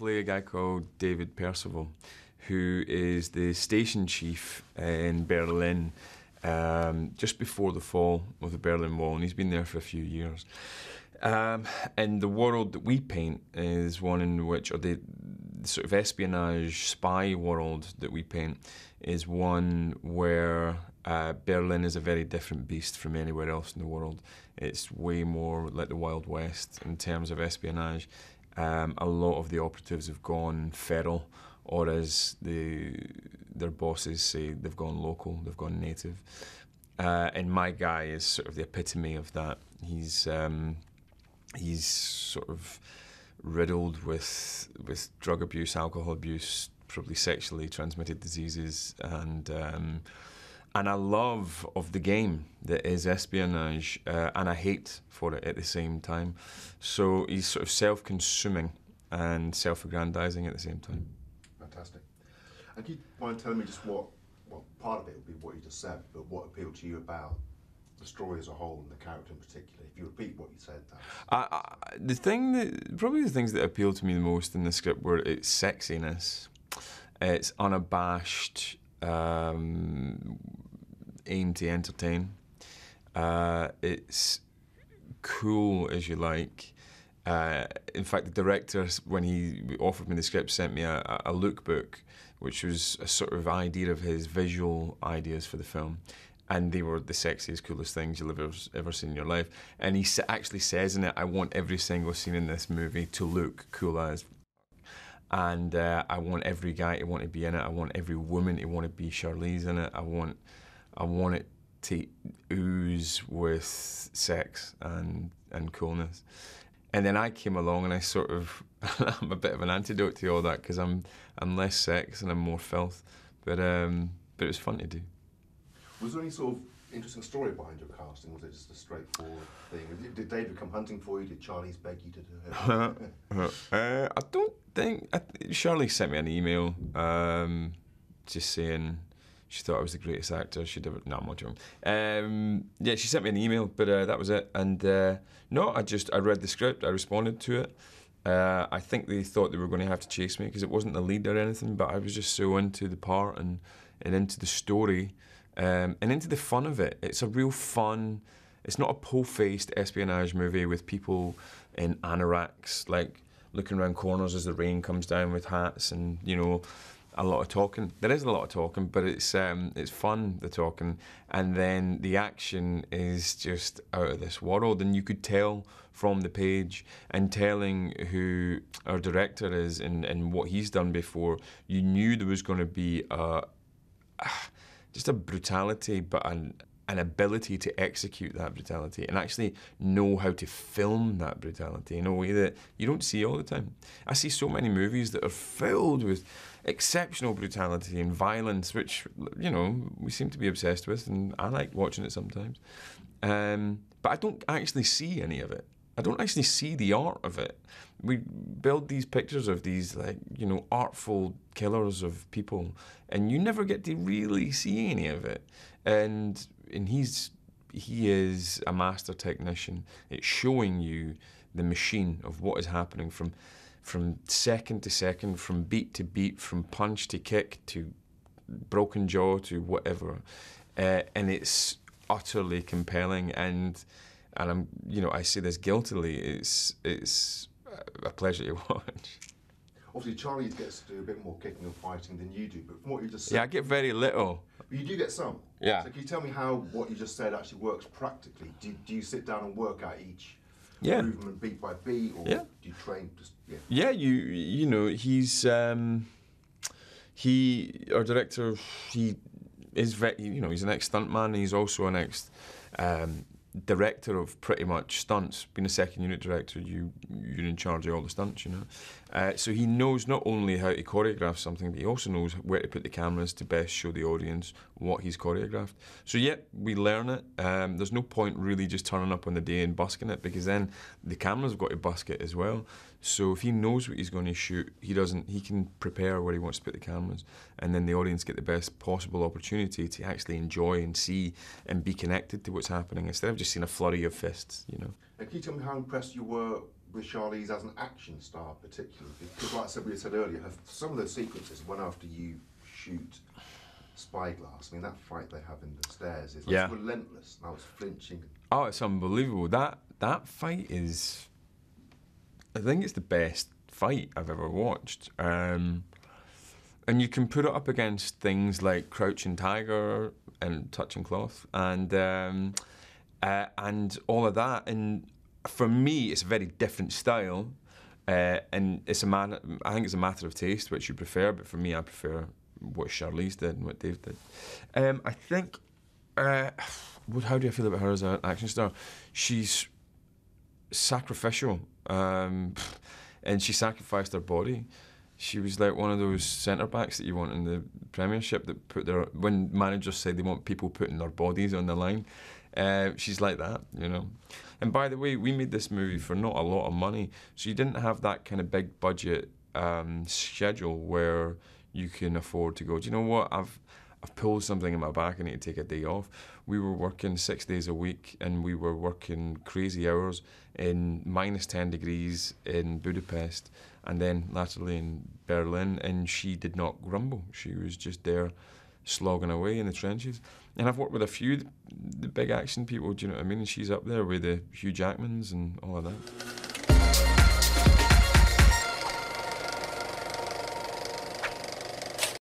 play a guy called David Percival, who is the station chief in Berlin just before the fall of the Berlin Wall, and he's been there for a few years. And the world that we paint is one in which, or the sort of espionage spy world that we paint is one where Berlin is a very different beast from anywhere else in the world. It's way more like the Wild West in terms of espionage. A lot of the operatives have gone feral, or as their bosses say, they've gone local, they've gone native. And my guy is sort of the epitome of that. He's sort of riddled with drug abuse, alcohol abuse, probably sexually transmitted diseases, and a love of the game that is espionage, and a hate for it at the same time. So he's sort of self-consuming and self-aggrandizing at the same time. Fantastic. And can you mind telling me just what, well, part of it would be what you just said, but what appealed to you about the story as a whole and the character in particular? If you repeat what you said, probably the things that appealed to me the most in the script were its sexiness, its unabashed aim to entertain, it's cool, as you like. In fact, the director, when he offered me the script, sent me a lookbook, which was a sort of idea of his visual ideas for the film. And they were the sexiest, coolest things you'll ever seen in your life. And he actually says in it, I want every single scene in this movie to look cool as. And I want every guy to want to be in it. I want every woman to want to be Charlize in it. I want it to ooze with sex and coolness. And then I came along and I sort of, I'm a bit of an antidote to all that because I'm less sex and I'm more filth. But it was fun to do. Was there any sort of interesting story behind your casting? Was it just a straightforward thing? Did David come hunting for you? Did Charlize beg you to do it? I don't think... Charlize sent me an email just saying she thought I was the greatest actor she'd ever... No, I'm not joking. Yeah, she sent me an email, but that was it. And no, I read the script, I responded to it. I think they thought they were going to have to chase me because it wasn't the lead or anything, but I was just so into the part and into the story. And into the fun of it. It's a real fun, it's not a po-faced espionage movie with people in anoraks, like looking around corners as the rain comes down with hats and, you know, a lot of talking. There is a lot of talking, but it's fun, the talking. And then the action is just out of this world. And you could tell from the page, and telling who our director is and what he's done before, you knew there was going to be just a brutality, but an ability to execute that brutality and actually know how to film that brutality in a way that you don't see all the time. I see so many movies that are filled with exceptional brutality and violence, which, you know, we seem to be obsessed with, and I like watching it sometimes. But I don't actually see any of it. I don't actually see the art of it. We build these pictures of these, like, you know, artful killers of people, and you never get to really see any of it. And he is a master technician. It's showing you the machine of what is happening from second to second, from beat to beat, from punch to kick to broken jaw to whatever. And it's utterly compelling, and I'm, you know, I say this guiltily, it's a pleasure to watch. Obviously, Charlize gets to do a bit more kicking and fighting than you do, but from what you just said... Yeah, I get very little. But you do get some. Yeah. So can you tell me how what you just said actually works practically? Do you sit down and work out each movement beat by beat, or do you train just... Yeah, you know, he's... our director, he is very, you know, he's an ex-stuntman, he's also an ex... director of pretty much stunts. Being a second unit director, you're in charge of all the stunts, you know. So he knows not only how to choreograph something, but he also knows where to put the cameras to best show the audience what he's choreographed. So yeah, we learn it. There's no point really just turning up on the day and busking it, because then the camera's got to busk it as well. So if he knows what he's going to shoot, he can prepare where he wants to put the cameras, and then the audience get the best possible opportunity to actually enjoy and see and be connected to what's happening, instead of just seeing a flurry of fists, you know. And can you tell me how impressed you were with Charlize as an action star, particularly? Because, like I said, we said earlier, some of the sequences, when after you shoot Spyglass, I mean, that fight they have in the stairs is Yeah. relentless. Now it's flinching. Oh, it's unbelievable. That fight is, I think it's the best fight I've ever watched. And you can put it up against things like Crouching Tiger and Touching Cloth and all of that. And for me, it's a very different style. And I think it's a matter of taste, which you prefer. But for me, I prefer what Charlize did and what Dave did. I think. How do I feel about her as an action star? She's sacrificial, and she sacrificed her body. She was like one of those centre backs that you want in the Premiership that when managers say they want people putting their bodies on the line. She's like that, you know. And by the way, we made this movie for not a lot of money, so you didn't have that kind of big budget schedule where you can afford to go, do you know what, I've pulled something in my back, I need to take a day off. We were working 6 days a week, and we were working crazy hours in minus 10 degrees in Budapest, and then latterly in Berlin, and she did not grumble. She was just there slogging away in the trenches. And I've worked with a few the big action people, do you know what I mean? And she's up there with the Hugh Jackmans and all of that.